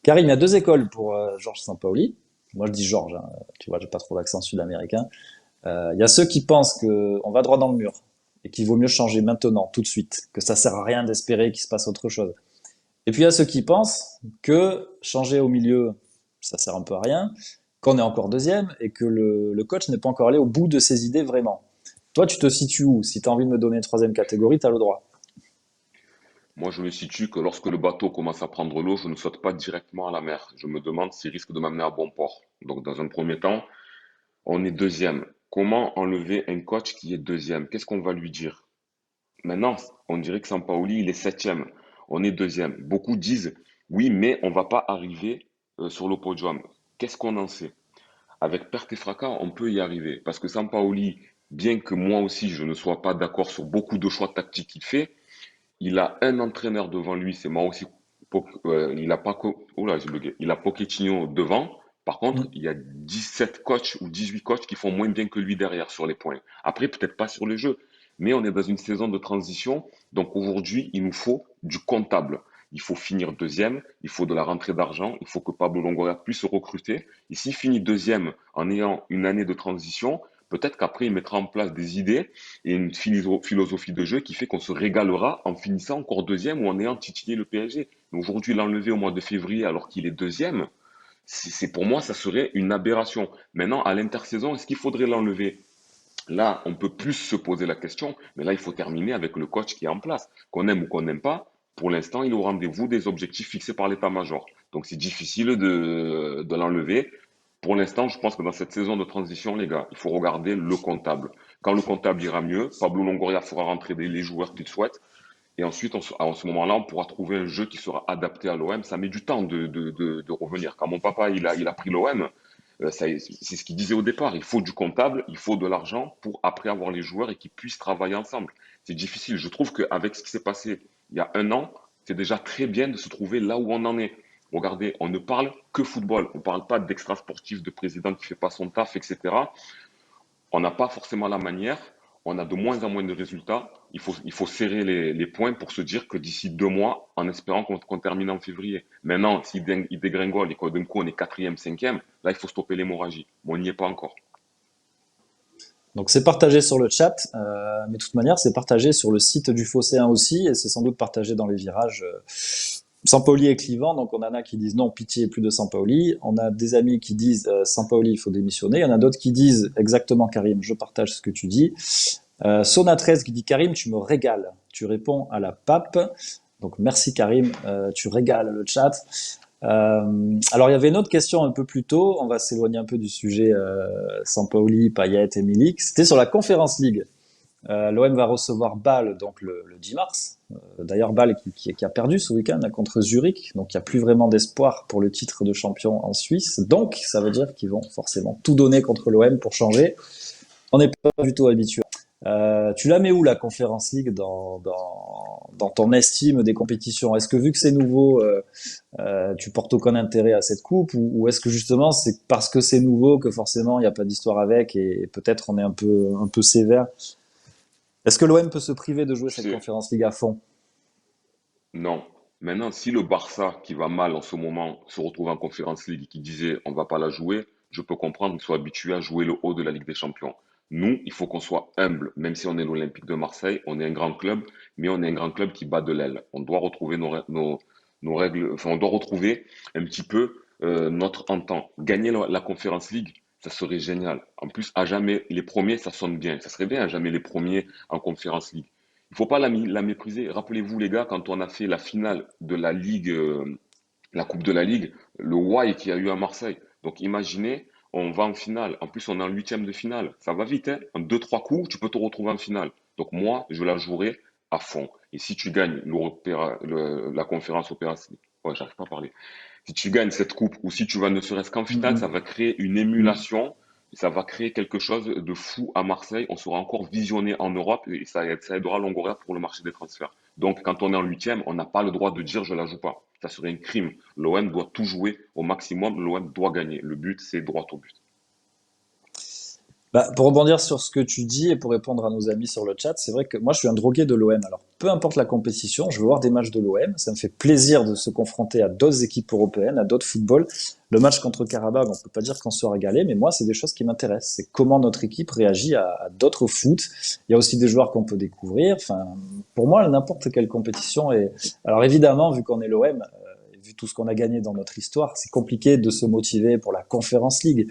Karim, il y a deux écoles pour Georges Sampaoli. Moi, je dis Georges, hein, tu vois, j'ai pas trop l'accent sud-américain. Il y a ceux qui pensent qu'on va droit dans le mur et qu'il vaut mieux changer maintenant, tout de suite, que ça sert à rien d'espérer qu'il se passe autre chose. Et puis il y a ceux qui pensent que changer au milieu, ça sert un peu à rien, qu'on est encore deuxième et que le coach n'est pas encore allé au bout de ses idées vraiment. Toi, tu te situes où? Si tu as envie de me donner une troisième catégorie, tu as le droit. Moi, je me situe que lorsque le bateau commence à prendre l'eau, je ne saute pas directement à la mer. Je me demande s'il risque de m'amener à bon port. Donc, dans un premier temps, on est deuxième. Comment enlever un coach qui est deuxième? Qu'est-ce qu'on va lui dire? Maintenant, on dirait que Sampaoli, il est septième. On est deuxième. Beaucoup disent, oui, mais on va pas arriver sur le podium. Qu'est-ce qu'on en sait? Avec perte et fracas, on peut y arriver. Parce que Sampaoli, bien que moi aussi je ne sois pas d'accord sur beaucoup de choix tactiques qu'il fait, il a un entraîneur devant lui, c'est moi aussi. Il a pas, oula, j'ai bugué. Il a Pochettino devant. Par contre, Mm. il y a 17 coachs ou 18 coachs qui font moins bien que lui derrière sur les points. Après, peut-être pas sur le jeu, mais on est dans une saison de transition. Donc aujourd'hui, il nous faut du comptable. Il faut finir deuxième, il faut de la rentrée d'argent, il faut que Pablo Longoria puisse se recruter. Et s'il finit deuxième en ayant une année de transition, peut-être qu'après, il mettra en place des idées et une philosophie de jeu qui fait qu'on se régalera en finissant encore deuxième ou en ayant titillé le PSG. Mais aujourd'hui, l'enlever au mois de février alors qu'il est deuxième, c'est pour moi, ça serait une aberration. Maintenant, à l'intersaison, est-ce qu'il faudrait l'enlever? Là, on peut plus se poser la question, mais là, il faut terminer avec le coach qui est en place. Qu'on aime ou qu'on n'aime pas, pour l'instant, il est au rendez-vous des objectifs fixés par l'état-major. Donc, c'est difficile de l'enlever. Pour l'instant, je pense que dans cette saison de transition, les gars, il faut regarder le comptable. Quand le comptable ira mieux, Pablo Longoria fera rentrer les joueurs qu'il souhaite. Et ensuite, à ce moment-là, on pourra trouver un jeu qui sera adapté à l'OM. Ça met du temps de revenir. Quand mon papa il a pris l'OM, c'est ce qu'il disait au départ. Il faut du comptable, il faut de l'argent pour après avoir les joueurs et qu'ils puissent travailler ensemble. C'est difficile. Je trouve qu'avec ce qui s'est passé il y a un an, c'est déjà très bien de se trouver là où on en est. Regardez, on ne parle que football. On ne parle pas d'extra sportif, de président qui fait pas son taf, etc. On n'a pas forcément la manière, on a de moins en moins de résultats. Il faut serrer les points pour se dire que d'ici 2 mois, en espérant qu'on termine en février. Maintenant, s'il dégringole et d'un coup on est quatrième, cinquième, là il faut stopper l'hémorragie. Mais on n'y est pas encore. Donc c'est partagé sur le chat, mais de toute manière c'est partagé sur le site du Phocéen aussi, et c'est sans doute partagé dans les virages Sampaoli et Clivant. Donc on en a qui disent non, pitié, plus de Sampaoli. On a des amis qui disent Sampaoli, il faut démissionner. Il y en a d'autres qui disent exactement Karim, je partage ce que tu dis. Sona 13 qui dit Karim, tu me régales. Tu réponds à la pape. Donc merci Karim, tu régales le chat. Alors, il y avait une autre question un peu plus tôt. On va s'éloigner un peu du sujet Sampaoli, Payet et Milik. C'était sur la Conference League. L'OM va recevoir Bâle donc le 10 mars. D'ailleurs, Bâle qui a perdu ce week-end hein, contre Zurich. Donc, il n'y a plus vraiment d'espoir pour le titre de champion en Suisse. Donc, ça veut dire qu'ils vont forcément tout donner contre l'OM pour changer. On n'est pas du tout habitué. Tu la mets où la Conference League dans ton estime des compétitions? Est-ce que vu que c'est nouveau, tu portes aucun intérêt à cette coupe ou est-ce que justement c'est parce que c'est nouveau que forcément il n'y a pas d'histoire avec et peut-être on est un peu sévère? Est-ce que l'OM peut se priver de jouer Tu cette sais, Conference League à fond? non. Maintenant, si le Barça, qui va mal en ce moment, se retrouve en Conference League et qui disait on va pas la jouer, je peux comprendre qu'ils soient habitués à jouer le haut de la Ligue des Champions. Nous, il faut qu'on soit humble, même si on est l'Olympique de Marseille, on est un grand club, mais on est un grand club qui bat de l'aile. On doit retrouver nos règles, enfin, on doit retrouver un petit peu notre entente. Gagner la Conference League, ça serait génial. En plus, à jamais les premiers, ça sonne bien. Ça serait bien à jamais les premiers en Conference League. Il faut pas la mépriser. Rappelez-vous, les gars, quand on a fait la finale de la Ligue, la Coupe de la Ligue, le Y qu'il y a eu à Marseille. Donc imaginez, on va en finale. En plus, on est en huitième de finale. Ça va vite, hein? En deux, trois coups, tu peux te retrouver en finale. Donc moi, je la jouerai à fond. Et si tu gagnes la conférence opéra, ouais, j'arrive pas à parler. Si tu gagnes cette coupe ou si tu vas ne serait-ce qu'en finale, ça Mhm. va créer une Mhm. émulation, ça va créer quelque chose de fou à Marseille. On sera encore visionné en Europe et ça aidera Longoria pour le marché des transferts. Donc, quand on est en huitième, on n'a pas le droit de dire je la joue pas. Ça serait un crime. L'OM doit tout jouer au maximum. L'OM doit gagner. Le but, c'est droit au but. Bah, pour rebondir sur ce que tu dis et pour répondre à nos amis sur le chat, c'est vrai que moi je suis un drogué de l'OM. Alors peu importe la compétition, je veux voir des matchs de l'OM. Ça me fait plaisir de se confronter à d'autres équipes européennes, à d'autres footballs. Le match contre Karabakh, on peut pas dire qu'on se régalé, mais moi c'est des choses qui m'intéressent. C'est comment notre équipe réagit à d'autres foot. Il y a aussi des joueurs qu'on peut découvrir. Enfin, pour moi n'importe quelle compétition est. Alors évidemment, vu qu'on est l'OM, vu tout ce qu'on a gagné dans notre histoire, c'est compliqué de se motiver pour la Conference League.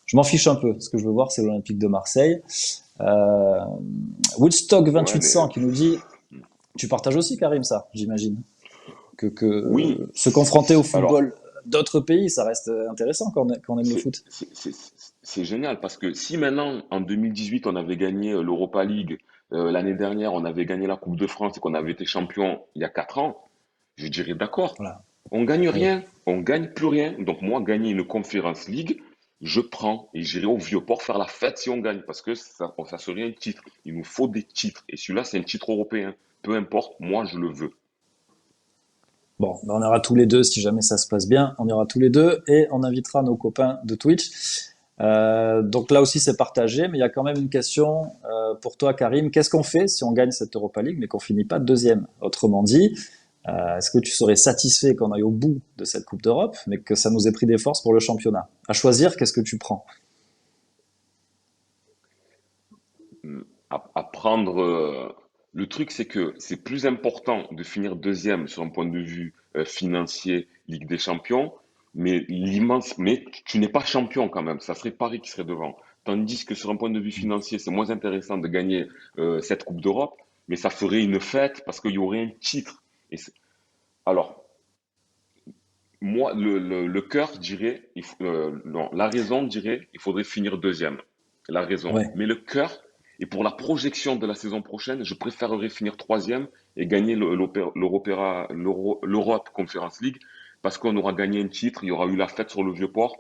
Je m'en fiche un peu. Ce que je veux voir, c'est l'Olympique de Marseille. Euh, Woodstock Ouais, 2800 mais qui nous dit, tu partages aussi Karim ça, j'imagine, oui. que se confronter au Alors, football d'autres pays, ça reste intéressant quand on aime le c'est foot. c'est- c'est- c'est génial parce que si maintenant, en 2018, on avait gagné l'Europa League, l'année dernière, on avait gagné la Coupe de France et qu'on avait été champion il y a 4 ans, je dirais d'accord. Voilà. On gagne Oui. rien, on gagne plus rien. Donc moi, gagner une Conference League, je prends et j'irai au Vieux-Port faire la fête si on gagne parce que ça serait un titre. Il nous faut des titres et celui-là, c'est un titre européen. Peu importe, moi, je le veux. Bon, ben on aura tous les deux, si jamais ça se passe bien, on ira tous les deux et on invitera nos copains de Twitch. Donc là aussi c'est partagé, mais il y a quand même une question pour toi Karim. Qu'est-ce qu'on fait si on gagne cette Europa League mais qu'on finit pas deuxième? Autrement dit, est-ce que tu serais satisfait qu'on aille au bout de cette Coupe d'Europe, mais que ça nous ait pris des forces pour le championnat? À choisir, qu'est-ce que tu prends? À prendre. Le truc, c'est que c'est plus important de finir deuxième sur un point de vue financier, Ligue des Champions, mais tu n'es pas champion quand même. Ça serait Paris qui serait devant. Tandis que sur un point de vue financier, c'est moins intéressant de gagner cette Coupe d'Europe, mais ça ferait une fête parce qu'il y aurait un titre. Alors, moi, le cœur dirait, non, la raison dirait, il faudrait finir deuxième. La raison. Ouais. Mais le cœur, et pour la projection de la saison prochaine, je préférerais finir troisième et gagner l'Europe Conference League parce qu'on aura gagné un titre, il y aura eu la fête sur le Vieux-Port,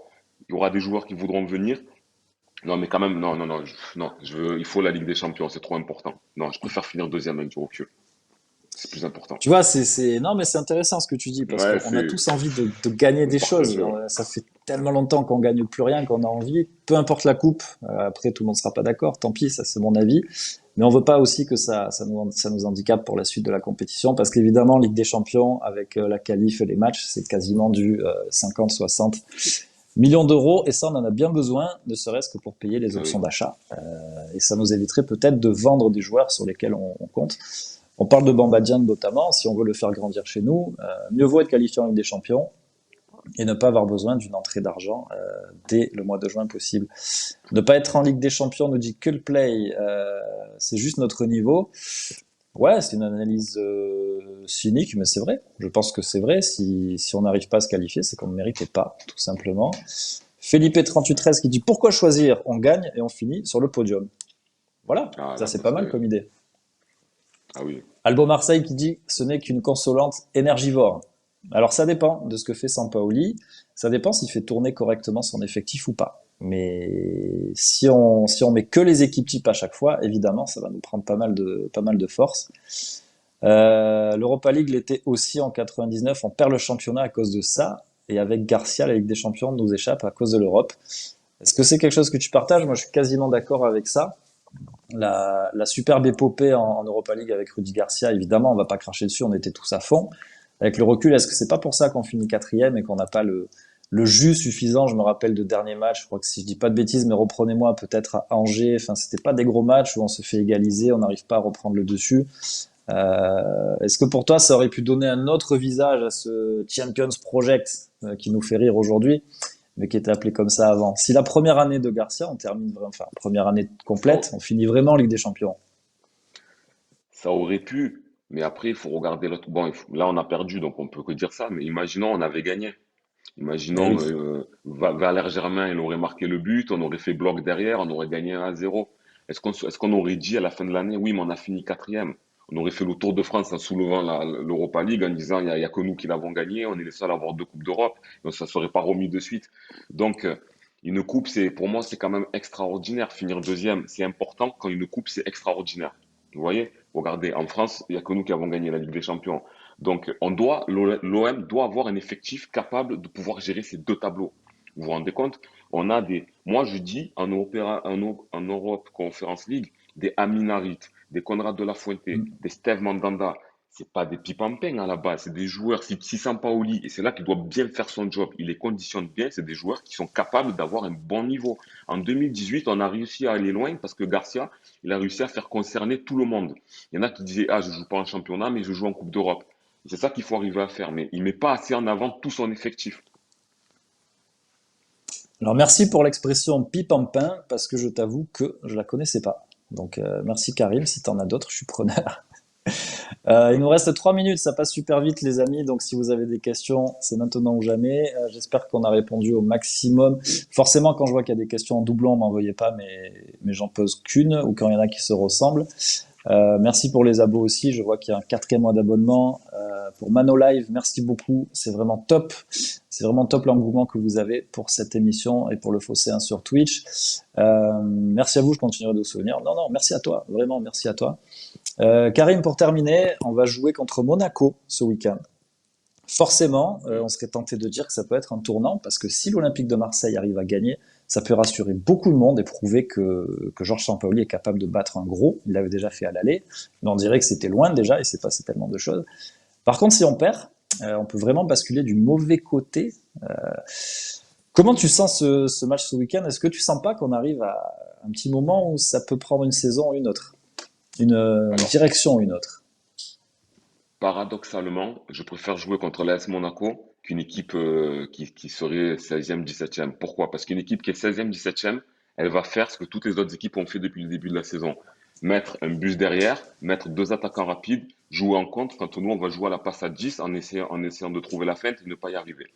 il y aura des joueurs qui voudront venir. Non, mais quand même, non, non, non, non, il faut la Ligue des Champions, c'est trop important. Non, je préfère finir deuxième avec du recul. C'est plus important. Tu vois, non, mais c'est intéressant ce que tu dis parce Ouais, qu'on a tous envie de gagner on des choses. partage. Ouais. Ça fait tellement longtemps qu'on gagne plus rien qu'on a envie, peu importe la coupe. Après, tout le monde sera pas d'accord. Tant pis, ça c'est mon avis. Mais on veut pas aussi que ça nous handicape pour la suite de la compétition parce qu'évidemment, Ligue des Champions avec la qualif et les matchs, c'est quasiment du 50, 60 millions d'euros et ça, on en a bien besoin, ne serait-ce que pour payer les Ah options oui. d'achat. Et ça nous éviterait peut-être de vendre des joueurs sur lesquels on compte. On parle de Bamba Dieng notamment, si on veut le faire grandir chez nous, mieux vaut être qualifié en Ligue des Champions et ne pas avoir besoin d'une entrée d'argent dès le mois de juin possible. Ne pas être en Ligue des Champions nous dit que le play, c'est juste notre niveau. Ouais, c'est une analyse cynique, mais c'est vrai. Je pense que c'est vrai. Si on n'arrive pas à se qualifier, c'est qu'on ne méritait pas, tout simplement. Felipe 3813 qui dit pourquoi choisir? On gagne et on finit sur le podium. Voilà, Ah ça là, c'est ça pas mal serait. comme idée. Ah oui. Albo Marseille qui dit ce n'est qu'une consolante énergivore. Alors ça dépend de ce que fait Sampaoli, ça dépend s'il fait tourner correctement son effectif ou pas. Mais si on met que les équipes types à chaque fois, évidemment, ça va nous prendre pas mal de force. L'Europa League l'était aussi en 99, on perd le championnat à cause de ça, et avec Garcia, la Ligue des Champions nous échappe à cause de l'Europe. Est-ce que c'est quelque chose que tu partages? Moi, je suis quasiment d'accord avec ça. La superbe épopée en Europa League avec Rudy Garcia, évidemment, on va pas cracher dessus, on était tous à fond. Avec le recul, est-ce que c'est pas pour ça qu'on finit quatrième et qu'on n'a pas le jus suffisant? Je me rappelle de derniers matchs, je crois que si je dis pas de bêtises, mais reprenez-moi peut-être à Angers. Enfin, c'était pas des gros matchs où on se fait égaliser, on n'arrive pas à reprendre le dessus. Est-ce que pour toi, ça aurait pu donner un autre visage à ce Champions Project qui nous fait rire aujourd'hui, mais qui était appelé comme ça avant? Si la première année de Garcia, on termine vraiment, enfin, première année Ça, complète, on finit vraiment en Ligue des Champions. ça aurait pu, mais après, il faut regarder l'autre. Bon, là, on a perdu, donc on peut que dire ça, mais imaginons, on avait gagné. Eh Imaginons, oui. Valère Germain, il aurait marqué le but, on aurait fait bloc derrière, on aurait gagné 1-0. Est-ce qu'on aurait dit à la fin de l'année, oui, mais on a fini quatrième? On aurait fait le Tour de France en soulevant l'Europa League en disant, il y a que nous qui l'avons gagné, on est les seuls à avoir deux Coupes d'Europe, donc ça ne serait pas remis de suite. Donc, une coupe, pour moi, c'est quand même extraordinaire. Finir deuxième, c'est important. Quand une coupe, c'est extraordinaire. Vous voyez? Regardez, en France, il n'y a que nous qui avons gagné la Ligue des Champions. Donc, l'OM doit avoir un effectif capable de pouvoir gérer ces deux tableaux. Vous vous rendez compte? Moi je dis en Europe Conference League, des Amin Harit, des Konrad de la Fuente, des Steve Mandanda. C'est pas des pipampens à la base, c'est des joueurs. Si Sampaoli, et c'est là qu'il doit bien faire son job, il les conditionne bien, c'est des joueurs qui sont capables d'avoir un bon niveau. En 2018, on a réussi à aller loin parce que Garcia, il a réussi à faire concerner tout le monde. Il y en a qui disaient, ah, je joue pas en championnat, mais je joue en Coupe d'Europe. C'est ça qu'il faut arriver à faire, mais il met pas assez en avant tout son effectif. Alors merci pour l'expression pipe en pain, parce que je t'avoue que je la connaissais pas. Donc merci Karim, si t'en as d'autres, je suis preneur. Il nous reste 3 minutes, ça passe super vite les amis, donc si vous avez des questions, c'est maintenant ou jamais. J'espère qu'on a répondu au maximum. Forcément, quand je vois qu'il y a des questions en doublon, m'envoyez pas, mais j'en pose qu'une, ou quand il y en a qui se ressemblent. Merci pour les abos aussi. Je vois qu'il y a un quatrième mois d'abonnement. Pour Mano Live, merci beaucoup. C'est vraiment top. C'est vraiment top l'engouement que vous avez pour cette émission et pour le Fosséen sur Twitch. Merci à vous. Je continuerai de vous souvenir. Non, non, merci à toi. Vraiment, merci à toi. Karim, pour terminer, on va jouer contre Monaco ce week-end. Forcément, on serait tenté de dire que ça peut être un tournant parce que si l'Olympique de Marseille arrive à gagner, ça peut rassurer beaucoup de monde et prouver que Georges Sampaoli est capable de battre un gros. Il l'avait déjà fait à l'aller, mais on dirait que c'était loin déjà et c'est passé tellement de choses. Par contre, si on perd, on peut vraiment basculer du mauvais côté. Comment tu sens ce match ce week-end? Est-ce que tu sens pas qu'on arrive à un petit moment où ça peut prendre une saison ou une autre, une Alors, direction ou une autre? paradoxalement, je préfère jouer contre l'AS Monaco qu'une équipe qui serait 16e, 17e. Pourquoi? Parce qu'une équipe qui est 16e, 17e, elle va faire ce que toutes les autres équipes ont fait depuis le début de la saison. Mettre un bus derrière, mettre deux attaquants rapides, jouer en contre quand nous on va jouer à la passe à 10 en essayant de trouver la feinte et ne pas y arriver.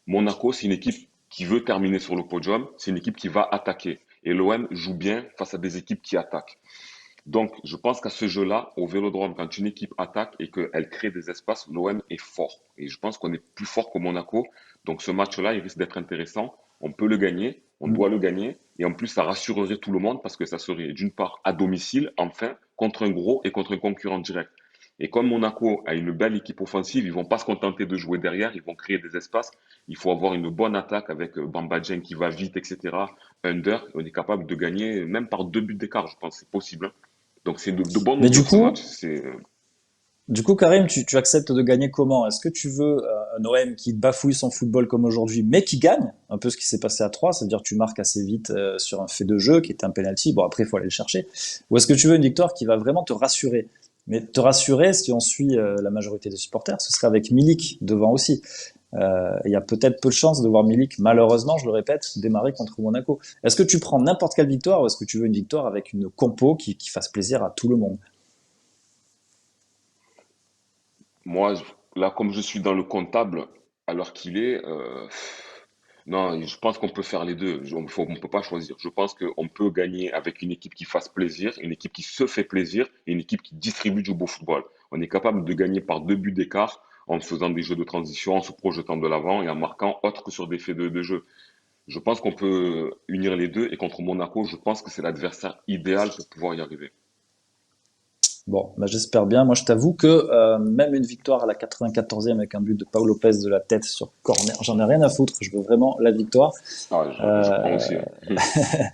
Monaco, c'est une équipe qui veut terminer sur le podium, c'est une équipe qui va attaquer. Et l'OM joue bien face à des équipes qui attaquent. Donc, je pense qu'à ce jeu-là, au Vélodrome, quand une équipe attaque et qu'elle crée des espaces, l'OM est fort. Et je pense qu'on est plus fort que Monaco. Donc, ce match-là, il risque d'être intéressant. On peut le gagner, on doit le gagner. Et en plus, ça rassurerait tout le monde parce que ça serait d'une part à domicile, enfin, contre un gros et contre un concurrent direct. Et comme Monaco a une belle équipe offensive, ils vont pas se contenter de jouer derrière, ils vont créer des espaces. Il faut avoir une bonne attaque avec Bamba Dieng qui va vite, etc. Under, on est capable de gagner même par 2 buts d'écart, je pense, c'est possible, hein. Donc c'est de bonne Mais du augure ce coup, match. Karim, tu acceptes de gagner comment? Est-ce que tu veux un OM qui bafouille son football comme aujourd'hui, mais qui gagne? Un peu ce qui s'est passé à 3, c'est-à-dire que tu marques assez vite sur un fait de jeu qui est un penalty. Bon, après, il faut aller le chercher. Ou est-ce que tu veux une victoire qui va vraiment te rassurer? Mais te rassurer, si on suit la majorité des supporters, ce serait avec Milik devant aussi. Il y a peut-être peu de chances de voir Milik, malheureusement, je le répète, démarrer contre Monaco. Est-ce que tu prends n'importe quelle victoire ou est-ce que tu veux une victoire avec une compo qui fasse plaisir à tout le monde? Moi, là, comme je suis dans le comptable, à l'heure qu'il est, non, je pense qu'on peut faire les deux. On peut pas choisir. Je pense qu'on peut gagner avec une équipe qui fasse plaisir, une équipe qui se fait plaisir et une équipe qui distribue du beau football. On est capable de gagner par 2 buts d'écart en faisant des jeux de transition, en se projetant de l'avant et en marquant autre que sur des faits de jeu. Je pense qu'on peut unir les deux et contre Monaco, je pense que c'est l'adversaire idéal pour pouvoir y arriver. Bon, bah j'espère bien. Moi, je t'avoue que même une victoire à la 94e avec un but de Pau Lopez de la tête sur corner, j'en ai rien à foutre. Je veux vraiment la victoire. Ah, je prends Euh, aussi, hein.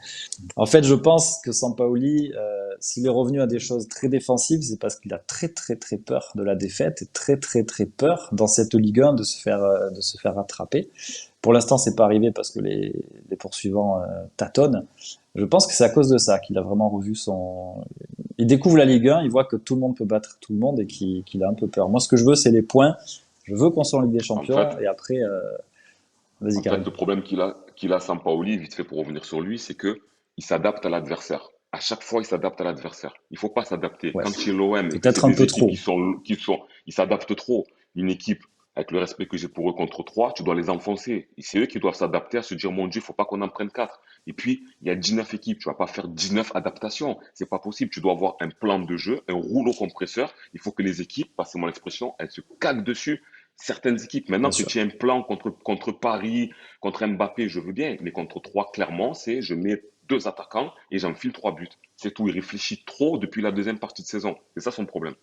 En fait, je pense que Sampaoli, s'il est revenu à des choses très défensives, c'est parce qu'il a très très très peur de la défaite et très très très peur dans cette Ligue 1 de se faire rattraper. Pour l'instant, c'est pas arrivé parce que les poursuivants tâtonnent. Je pense que c'est à cause de ça qu'il a vraiment revu son. Il découvre la Ligue 1, il voit que tout le monde peut battre tout le monde et qu'il a un peu peur. Moi, ce que je veux, c'est les points. Je veux qu'on soit en Ligue des En fait, Champions et après, vas-y En fait, Karim. le problème qu'il a Sampaoli, vite fait pour revenir sur lui, c'est que il s'adapte à l'adversaire. À chaque fois, il s'adapte à l'adversaire. Il faut pas s'adapter. Ouais, Quand tu es l'OM et que c'est peut-être un des peu équipes trop. ils s'adaptent trop. Une équipe, avec le respect que j'ai pour eux contre trois, tu dois les enfoncer. Et c'est eux qui doivent s'adapter à se dire, mon Dieu, il faut pas qu'on en prenne quatre. Et puis, il y a 19 équipes. Tu vas pas faire 19 adaptations. C'est pas possible. Tu dois avoir un plan de jeu, un rouleau compresseur. Il faut que les équipes, passez-moi l'expression, elles se caquent dessus. Certaines équipes, maintenant Bien que sûr. tu as un plan contre Paris, contre Mbappé, je veux bien, mais contre trois, clairement, c'est je mets deux attaquants et j'enfile 3 buts. C'est tout. Il réfléchit trop depuis la deuxième partie de saison. C'est ça son problème.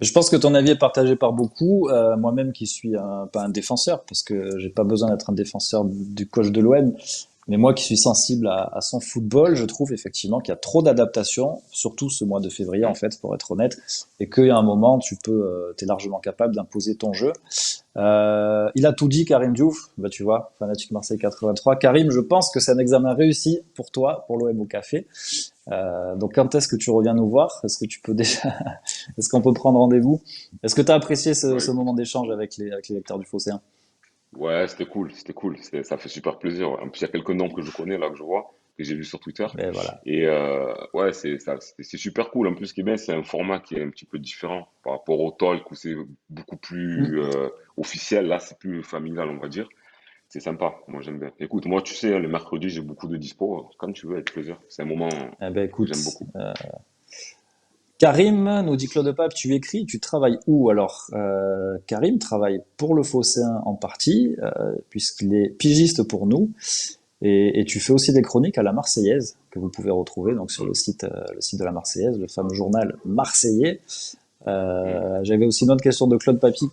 Je pense que ton avis est partagé par beaucoup. Moi-même qui suis pas un défenseur, parce que j'ai pas besoin d'être un défenseur du coach de l'OM, mais moi qui suis sensible à son football, je trouve effectivement qu'il y a trop d'adaptations, surtout ce mois de février en Hmm. fait, pour être honnête, et qu'il y a un moment, t'es largement capable d'imposer ton jeu. Il a tout dit, Karim Diouf, bah, tu vois, fanatique Marseille 83. Karim, je pense que c'est un examen réussi pour toi, pour l'OM au café. Donc quand est-ce que tu reviens nous voir? Est-ce que tu peux déjà, est-ce qu'on peut prendre rendez-vous? Est-ce que tu as apprécié ce Ouais, moment d'échange avec les lecteurs du Phocéen? ouais, c'était cool, c'était cool. Ça fait super plaisir. Ouais. En plus, il y a quelques noms que je connais là, que je vois, que j'ai vu sur Twitter. Ben voilà. Et ouais, c'est super cool. En plus, ce qui est bien, c'est un format qui est un petit peu différent par rapport au talk où c'est beaucoup plus Mm. officiel. Là, c'est plus familial, on va dire. C'est sympa, moi j'aime bien. Écoute, moi tu sais, le mercredi j'ai beaucoup de dispo, comme tu veux, avec plaisir. C'est un moment Eh ben que écoute, j'aime beaucoup. Karim nous dit Claude Pape, tu écris, tu travailles où alors? Karim travaille pour le Phocéen en partie, puisqu'il est pigiste pour nous, et tu fais aussi des chroniques à la Marseillaise que vous pouvez retrouver donc sur le site de la Marseillaise, le fameux journal marseillais. Mm. J'avais aussi une autre question de Claude Papi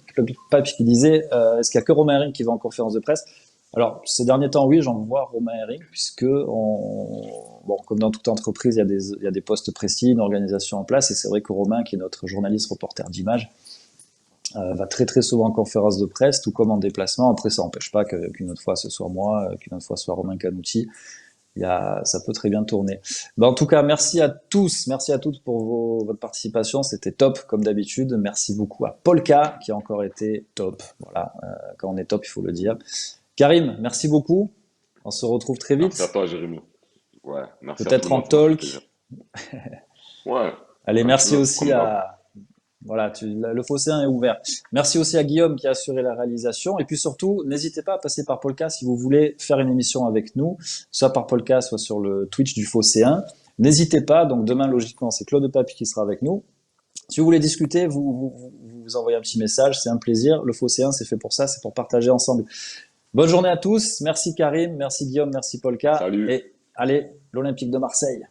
qui disait est-ce qu'il y a que Romain Herring qui va en conférence de presse? Alors, ces derniers temps, oui, j'en vois Romain Herring, puisque, bon, comme dans toute entreprise, il y a des postes précis, une organisation en place, et c'est vrai que Romain, qui est notre journaliste reporter d'image, va très très souvent en conférence de presse, tout comme en déplacement. Après, ça n'empêche pas qu'une autre fois ce soit moi, qu'une autre fois ce soit Romain Canouti. Ça peut très bien tourner. Ben, en tout cas, merci à tous, merci à toutes pour votre participation. C'était top, comme d'habitude. Merci beaucoup à Polka, qui a encore été top. Voilà, quand on est top, il faut le dire. Karim, merci beaucoup. On se retrouve très Merci à vite. toi, Jérémy. Ouais, merci à tout le Peut-être en monde, ça m'a fait plaisir. talk. Ouais, Allez, quand tu merci veux, aussi comme d'hab. à, voilà, le Phocéen est ouvert. Merci aussi à Guillaume qui a assuré la réalisation. Et puis surtout, n'hésitez pas à passer par Polka si vous voulez faire une émission avec nous, soit par Polka, soit sur le Twitch du Phocéen. N'hésitez pas. Donc demain, logiquement, c'est Claude Papi qui sera avec nous. Si vous voulez discuter, vous envoyez un petit message. C'est un plaisir. Le Phocéen, c'est fait pour ça. C'est pour partager ensemble. Bonne journée à tous. Merci Karim, merci Guillaume, merci Polka. Salut! Et allez, l'Olympique de Marseille.